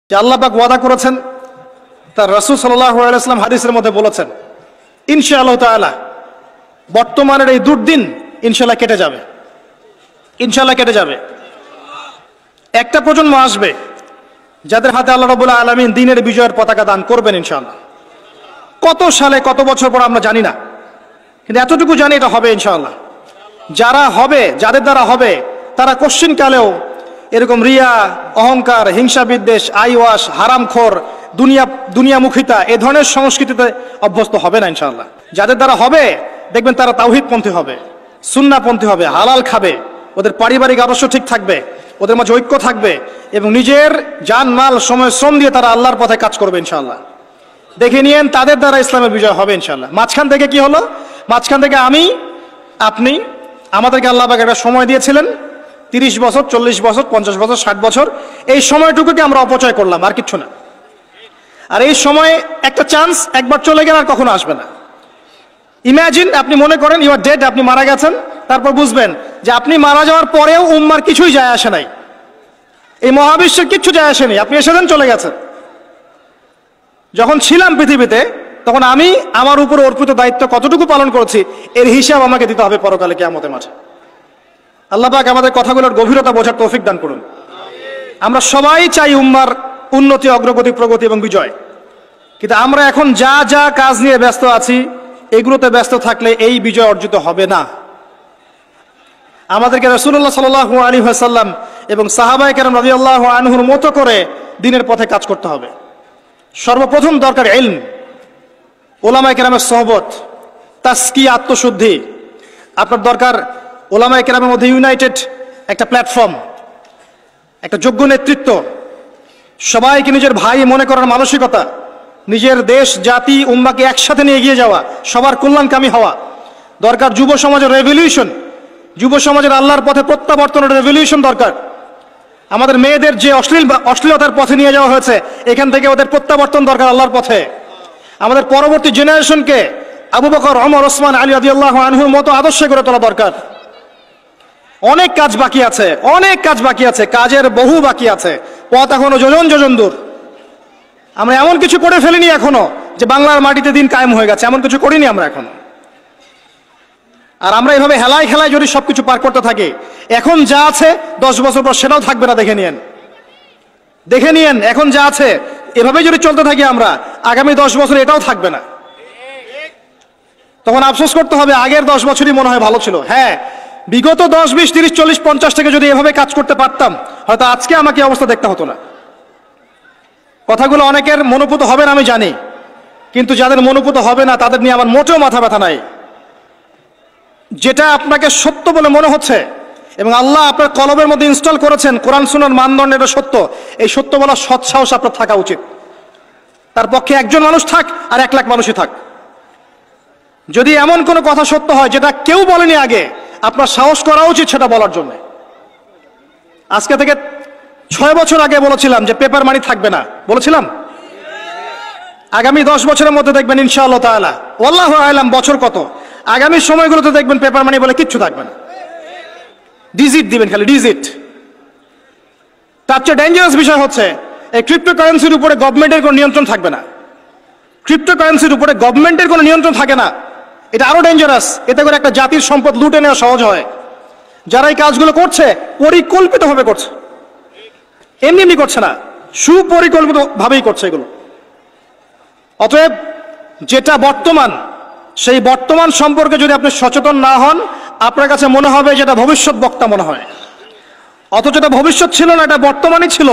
যে আল্লাহ পাক ওয়াদা করেছেন, তার রাসূল সাল্লাল্লাহু আলাইহি ওয়াসাল্লাম হাদিসের মধ্যে বলেছেন, ইনশাআল্লাহ তাআলা বর্তমানের এই দুর্দিন ইনশাআল্লাহ কেটে যাবে, ইনশাআল্লাহ কেটে যাবে। একটা প্রজন্ম আসবে যাদের হাতে আল্লাহ রাব্বুল আলামিন দ্বীনের বিজয়ের পতাকা দান করবেন ইনশাআল্লাহ। কত সালে কত বছর পর আমরা জানি না, কিন্তু এতটুকু জানি এটা হবে ইনশাআল্লাহ। যারা হবে, যাদের দ্বারা হবে, তারা কোশ্চিনকালেও এরকম রিয়া, অহংকার, হিংসা বিদ্বেষ, আইওয়াস, হারামখোর, দুনিয়ামুখিতা এ ধরনের সংস্কৃতিতে অভ্যস্ত হবে না ইনশাআল্লাহ। যাদের দ্বারা হবে দেখবেন তারা তাওহীদপন্থী হবে, সুন্নাহপন্থী হবে, হালাল খাবে, ওদের পারিবারিক আদর্শ ঠিক থাকবে, ওদের মাঝে ঐক্য থাকবে এবং নিজের জান মাল সময় শ্রম দিয়ে তারা আল্লাহর পথে কাজ করবে ইনশাআল্লাহ। দেখে নিয়েন তাদের দ্বারা ইসলামের বিজয় হবে ইনশাআল্লাহ। মাঝখান থেকে কি হলো? মাঝখান থেকে আমি, আপনি, আমাদেরকে আল্লাহ পাক একটা সময় দিয়েছিলেন 30 বছর, 40 বছর, 50 বছর, 60 বছর। এই সময়টুকুকে আমরা অপচয় করলাম, আর কিচ্ছু না। আর এই সময় একটা চান্স, একবার চলে গেলে আর কখনো আসবে না। ইমাজিন, আপনি মনে করেন ইউ আর ডেড, আপনি মারা গেছেন, তারপর বুঝবেন যে আপনি মারা যাওয়ার পরেও উম্মার কিছুই যায় আসে নাই, এই মহাবিশ্বের কিচ্ছু যায় আসেনি, আপনি এসেছেন চলে গেছেন। যখন ছিলাম পৃথিবীতে তখন আমি আমার উপর অর্পিত দায়িত্ব কতটুকু পালন করেছি এর হিসাব আমাকে দিতে হবে পরকালে কিয়ামতের মাঠে। আল্লাহ পাক আমাদের কথাগুলোর গভীরতা বোঝার তৌফিক দান করুন। আমরা সবাই চাই উম্মার উন্নতি, অগ্রগতি, প্রগতি এবং বিজয়, কিন্তু আমরা এখন যা যা কাজ নিয়ে ব্যস্ত আছি এগুলোতে ব্যস্ত থাকলে এই বিজয় অর্জিত হবে না। আমাদেরকে রাসূলুল্লাহ সাল্লাল্লাহু আলাইহি ওয়াসাল্লাম এবং সাহাবায়ে কেরাম রাদিয়াল্লাহু আনহুর মতো করে দ্বীনের পথে কাজ করতে হবে। সর্বপ্রথম দরকার ইলম, ওলামায়ে কেরামের সোহবত, তাসকিয়া, আত্মশুদ্ধি। আপনার দরকার ওলামায়ে কেরামের মধ্যে ইউনাইটেড একটা প্ল্যাটফর্ম, একটা যোগ্য নেতৃত্ব, সবাইকে নিজের ভাই মনে করার মানসিকতা, নিজের দেশ, জাতি, উম্মাকে একসাথে নিয়ে এগিয়ে যাওয়া, সবার কল্যাণকামী হওয়া। দরকার যুব সমাজের রেভলিউশন, যুব সমাজের আল্লাহর পথে প্রত্যাবর্তনের রেভলিউশন দরকার। আমাদের মেয়েদের যে অশ্লীলতার পথে নিয়ে যাওয়া হয়েছে এখান থেকে ওদের প্রত্যাবর্তন দরকার আল্লাহর পথে। আমাদের পরবর্তী জেনারেশনকে আবু বকর, ওমর, ওসমান, আলী রাদিয়াল্লাহু আনহুর মতো আদর্শ করে তোলা দরকার। অনেক কাজ বাকি আছে, অনেক কাজ বাকি আছে, কাজের বহু বাকি আছে, পথ এখনো যোজন যোজন দূর। আমরা এমন কিছু করে ফেলিনি এখনো যে বাংলার মাটিতে দিন কায়েম হয়ে গেছে, এমন কিছু করিনি আমরা এখনো। আর আমরা এভাবে হেলায় খেলায় যদি সবকিছু পার করতে থাকি, এখন যা আছে 10 বছর পর সেটাও থাকবে না। দেখে নিয়েন, দেখে নিয়েন, এখন যা আছে এভাবে যদি চলতে থাকি আমরা, আগামী 10 বছর এটাও থাকবে না। তখন আফসোস করতে হবে আগের 10 বছরই মনে হয় ভালো ছিল। হ্যাঁ, বিগত 10, 20, 30, 40, 50 থেকে যদি এভাবে কাজ করতে পারতাম হয়তো আজকে আমাকে অবস্থা দেখতে হতো না। কথাগুলো অনেকের মনোপুত হবে না আমি জানি, কিন্তু যাদের মনোপুত হবে না তাদের নিয়ে আমার মোটেও মাথা ব্যথা নাই। যেটা আপনাকে সত্য বলে মনে হচ্ছে এবং আল্লাহ আপনার কলবের মধ্যে ইনস্টল করেছেন, কোরআন সুন্নাহর মানদণ্ডে এটা সত্য, এই সত্য বলার সৎ সাহস আপনার থাকা উচিত। তার পক্ষে একজন মানুষ থাক আর 1 লাখ মানুষই থাক, যদি এমন কোনো কথা সত্য হয় যেটা কেউ বলেনি আগে, আপনার সাহস করা উচিত সেটা বলার জন্য। আজকে থেকে 6 বছর আগে বলেছিলাম যে পেপার মানি থাকবে না, বলেছিলাম। আগামী 10 বছরের মধ্যে দেখবেন ইনশাআল্লাহ তাআলা, ওয়াল্লাহু আ'লাম বছর কত, আগামী সময়গুলোতে দেখবেন পেপার মানি বলে কিচ্ছু থাকবে না, ডিজিট দিবেন, খালি ডিজিট। তার চেয়ে ডেঞ্জারাস বিষয় হচ্ছে এই ক্রিপ্টোকারেন্সির উপরে গভর্নমেন্টের কোনো নিয়ন্ত্রণ থাকবে না। ক্রিপ্টোকারেন্সির উপরে গভর্নমেন্টের কোনো নিয়ন্ত্রণ থাকে না, এটা আরো ডেঞ্জারাস। এতে করে একটা জাতির সম্পদ লুটে নেওয়া সহজ হয়। যারা এই কাজগুলো করছে পরিকল্পিতভাবে করছে, এমনি এমনি করছে না, সুপরিকল্পিত ভাবেই করছে এগুলো। অতএব যেটা বর্তমান, সেই বর্তমান সম্পর্কে যদি আপনি সচেতন না হন, আপনার কাছে মনে হবে যেটা ভবিষ্যৎ বক্তা মনে হয়, অথচ এটা ভবিষ্যৎ ছিল না, এটা বর্তমানই ছিল।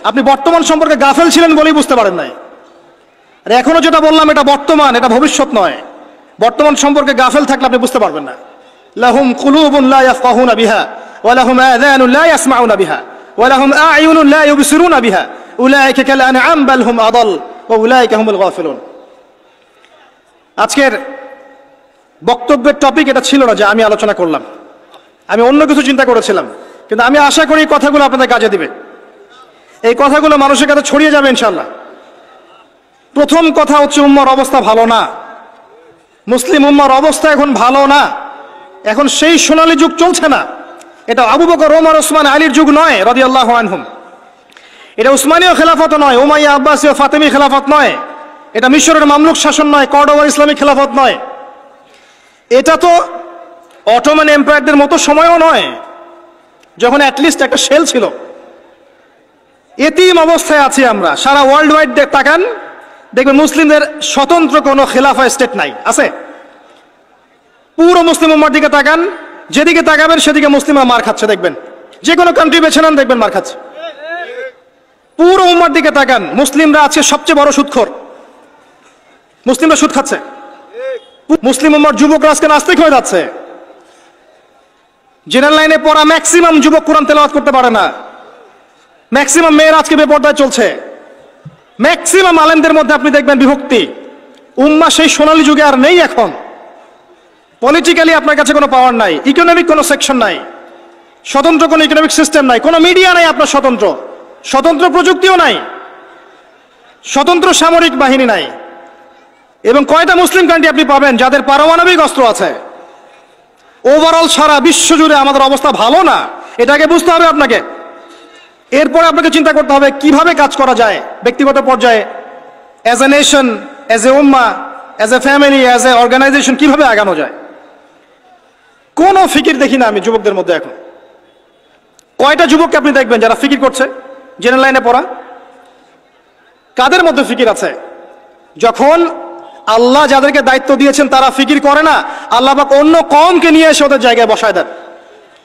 আপনি বর্তমান সম্পর্কে গাফেল ছিলেন বলেই বুঝতে পারেন নাই। আর এখনো যেটা বললাম এটা বর্তমান, এটা ভবিষ্যৎ নয়। বর্তমান সম্পর্কে গাফেল থাকলে আপনি বুঝতে পারবেন না। লাহুম কুলুবুন লা ইয়াফকাহুনা বিহা ওয়া লাহুম আযানুন লা ইয়াসমাউনা বিহা ওয়া লাহুম আ'য়ুনুন লা ইউবসিরুনা বিহা উলাইকা কাল আনআম বাল হুম আদাল ওয়া উলাইকা হুমুল গাফিলুন। আজকের বক্তব্যের টপিক এটা ছিল না যে আমি আলোচনা করলাম, আমি অন্য কিছু চিন্তা করেছিলাম, কিন্তু আমি আশা করি এই কথাগুলো আপনাদের কাজে দিবে, এই কথাগুলো মানুষের কাছে ছড়িয়ে যাবে ইনশাআল্লাহ। প্রথম কথা হচ্ছে উম্মার অবস্থা ভালো না, মুসলিম উম্মার অবস্থা এখন ভালো না। এখন সেই সোনালী যুগ চলছে না, এটা আবু বকর, ওমর, ওসমান, আলীর যুগ নয় রাদিয়াল্লাহু আনহুম। এটা উসমানীয় খেলাফত নয়, উমাইয়া আব্বাসীয় ফাতেমি খেলাফত নয়, এটা মিশরের মামলুক শাসন নয়, কর্ডোবার ইসলামিক খেলাফত নয়, এটা তো অটোমান এম্পায়ারদের মতো সময়ও নয় যখন অ্যাটলিস্ট একটা শেল ছিল। এতিম অবস্থায় আছি আমরা। সারা ওয়ার্ল্ড ওয়াইড তাকান, দেখবেন মুসলিমদের স্বতন্ত্র কোনো খেলাফা স্টেট নাই, আছে? পুরো মুসলিম উম্মার দিকে তাকান, যেদিকে তাকাবেন সেদিকে মুসলিমরা মার খাচ্ছে দেখবেন। যে কোনো কান্ট্রি বেছে নেন দেখবেন মার খাচ্ছে। পুরো উম্মার দিকে তাকান, মুসলিমরা আছে সবচেয়ে বড় সুদখোর, মুসলিমরা সুদ খাচ্ছে। মুসলিম উম্মার যুবকরা আজকে নাস্তিক হয়ে যাচ্ছে। জেনারেল লাইনে পড়া ম্যাক্সিমাম যুবক কোরআন তেলাওয়াত করতে পারে না। ম্যাক্সিমাম মেয়েরা আজকে বেপরদায় চলছে। ম্যাক্সিমাম আলেমদের মধ্যে আপনি দেখবেন বিভক্তি। উম্মা সেই সোনালী যুগে আর নেই এখন। পলিটিক্যালি আপনার কাছে কোনো পাওয়ার নাই, ইকোনমিক কোনো সেকশন নাই, স্বতন্ত্র কোনো ইকোনমিক সিস্টেম নাই, কোনো মিডিয়া নাই আপনার স্বতন্ত্র, স্বতন্ত্র প্রযুক্তিও নাই, স্বতন্ত্র সামরিক বাহিনী নাই। এবং কয়টা মুসলিম কান্ট্রি আপনি পাবেন যাদের পারমাণবিক অস্ত্র আছে? ওভারঅল সারা বিশ্ব জুড়ে আমাদের অবস্থা ভালো না, এটাকে বুঝতে হবে আপনাকে। এরপরে আপনাকে চিন্তা করতে হবে কিভাবে কাজ করা যায় ব্যক্তিগত পর্যায়ে, as a nation, as a উম্মা, as a family, as a organization, কিভাবে আগানো যায়। কোনো ফিকির দেখি না আমি যুবকদের মধ্যে এখন। কয়টা যুবককে আপনি দেখবেন যারা ফিকির করছে? জেনারেল লাইনে পড়া। কাদের মধ্যে ফিকির আছে? যখন আল্লাহ যাদেরকে দায়িত্ব দিয়েছেন তারা ফিকির করে না, আল্লাহ পাক অন্য কওমকে নিয়ে এসে ওদের জায়গায় বসায় দেন।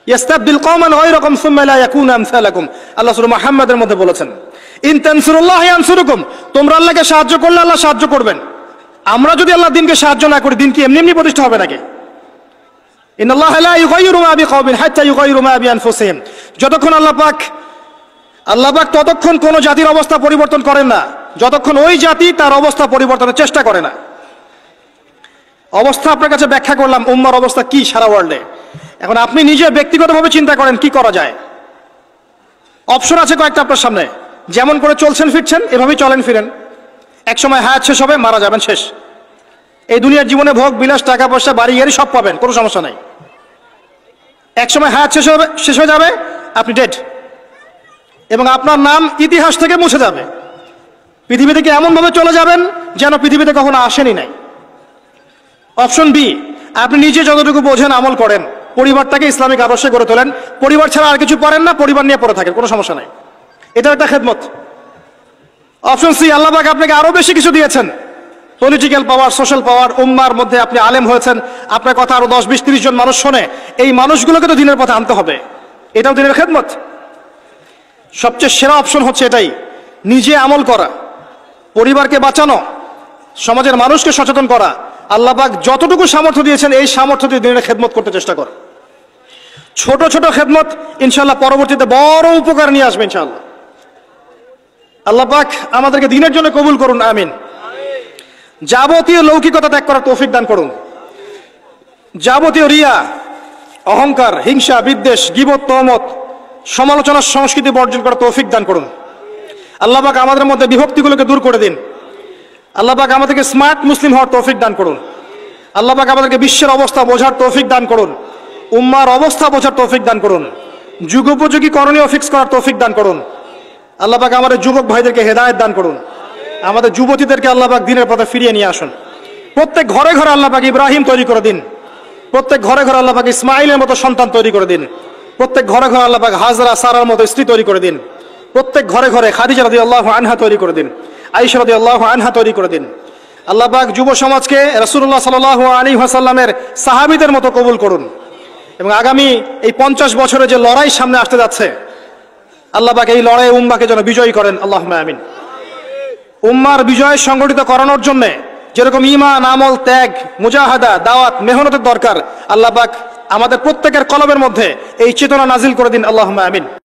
ইস্তাবদিল কওমান গায়রাকুম সুম্মা লা ইয়াকুনু আমসালাকুম, আল্লাহ সূরা মুহাম্মাদের মধ্যে বলেছেন, ইন তানসুরুল্লাহ ইয়ানসুরুকুম, তোমরা আল্লাহকে সাহায্য করলে আল্লাহ সাহায্য করবেন। আমরা যদি আল্লাহ দিনকে সাহায্য না করি, দিন কি এমনি এমনি প্রতিষ্ঠা হবে নাকি? ইন্নাল্লাহা লা ইউগাইয়িরু মা বিকওমিন হাত্তা ইউগাইয়িরু মা বিআনফুসিহিম, যতক্ষণ আল্লাহ পাক ততক্ষণ কোন জাতির অবস্থা পরিবর্তন করেন না যতক্ষণ ওই জাতি তার অবস্থা পরিবর্তনের চেষ্টা করে না। অবস্থা আপনার কাছে ব্যাখ্যা করলাম, উম্মার অবস্থা কি সারা ওয়ার্ল্ডে। এখন আপনি নিজে ব্যক্তিগতভাবে চিন্তা করেন কি করা যায়। অপশন আছে কয়েকটা আপনার সামনে। যেমন করে চলছেন ফিরছেন এভাবেই চলেন ফিরেন। এক সময় হায়াত শেষ হবে, মারা যাবেন, শেষ। এই দুনিয়ার জীবনে ভোগ বিলাস, টাকা পয়সা, বাড়ি গাড়ি সব পাবেন, কোনো সমস্যা নাই। এক সময় হায়াত শেষ হয়ে যাবে, আপনি ডেড, এবং আপনার নাম ইতিহাস থেকে মুছে যাবে। পৃথিবী থেকে এমনভাবে চলে যাবেন যেন পৃথিবীতে কখনো আসেনি নাই। অপশন বি, আপনি নিজে যতটুকু বোঝেন আমল করেন, পরিবারটাকে ইসলামিক আদর্শে গড়ে তোলেন, পরিবার ছাড়া আর কিছু পারেন না, পরিবার নিয়ে পড়ে থাকেন, কোনো সমস্যা নাই, এটা একটা খেদমত। অপশন সি, আল্লাহ পাক আপনাকে আরো বেশি কিছু দিয়েছেন, পলিটিক্যাল পাওয়ার, সোশ্যাল পাওয়ার, উম্মার মধ্যে আপনি আলেম হয়েছেন, আপনার কথা আরো 10, 20, 30 জন মানুষ শোনে, এই মানুষগুলোকে তো দিনের পথে আনতে হবে, এটাও দিনের খেদমত। সবচেয়ে সেরা অপশন হচ্ছে এটাই, নিজে আমল করা, পরিবারকে বাঁচানো, সমাজের মানুষকে সচেতন করা। আল্লাহ পাক যতটুকু সামর্থ্য দিয়েছেন এই সামর্থ্য দিয়ে দিনের খেদমত করতে চেষ্টা কর। ছোট ছোট খেদমত ইনশাআল্লাহ পরবর্তীতে বড় উপকার নিয়ে আসবে ইনশাআল্লাহ। আল্লাহ পাক আমাদেরকে দিনের জন্য কবুল করুন, আমিন। যাবতীয় লৌকিকতা ত্যাগ করার তৌফিক দান করুন। যাবতীয় রিয়া, অহংকার, হিংসা, বিদ্বেষ, গীবত, তহমত, সমালোচনার সংস্কৃতি বর্জন করার তৌফিক দান করুন। আল্লাহ পাক আমাদের মধ্যে বিভক্তিগুলোকে দূর করে দিন। আল্লাহ পাক আমাদেরকে স্মার্ট মুসলিম হওয়ার তৌফিক দান করুন। আল্লাহ পাক আমাদেরকে বিশ্বের অবস্থা বোঝার তৌফিক দান করুন, উম্মার অবস্থা বোঝার তৌফিক দান করুন, যুগোপযোগী করণীয় ফিক্স করার তৌফিক দান করুন। আল্লাহ পাক আমাদের যুবক ভাইদেরকে হেদায়েত দান করুন, আমাদের যুবতীদেরকে আল্লাহ পাক দিনের পথে ফিরিয়ে নিয়ে আসুন। প্রত্যেক ঘরে ঘরে আল্লাহ পাক ইব্রাহিম তৈরি করে দিন, প্রত্যেক ঘরে ঘরে আল্লাহ পাক ইসমাইলের মতো সন্তান তৈরি করে দিন, প্রত্যেক ঘরে ঘরে আল্লাহ পাক হাজরা, সারার মতো স্ত্রী তৈরি করে দিন, প্রত্যেক ঘরে ঘরে খাদিজা রাদিয়াল্লাহু আনহা তৈরি করে দিন, আয়েশা রাদিয়াল্লাহু আনহা তৈরি করে দিন। আল্লাহ পাক যুব সমাজকে রাসূলুল্লাহ সাল্লাল্লাহু আলাইহি ওয়াসাল্লামের সাহাবীদের মতো কবুল করুন, এবং আগামী এই 50 বছরে যে লড়াই সামনে আসতে যাচ্ছে, আল্লাহ পাক এই লড়াই উম্মাকে যেন বিজয়ী করেন, আল্লাহুম্মা আমিন। উম্মার বিজয় সংগঠিত করানোর জন্য যেরকম ঈমান, আমল, ত্যাগ, মুজাহাদা, দাওয়াত, মেহনতের দরকার, আল্লাহ পাক আমাদের প্রত্যেকের কলবের মধ্যে এই চেতনা নাজিল করে দিন, আল্লাহুম্মা আমিন।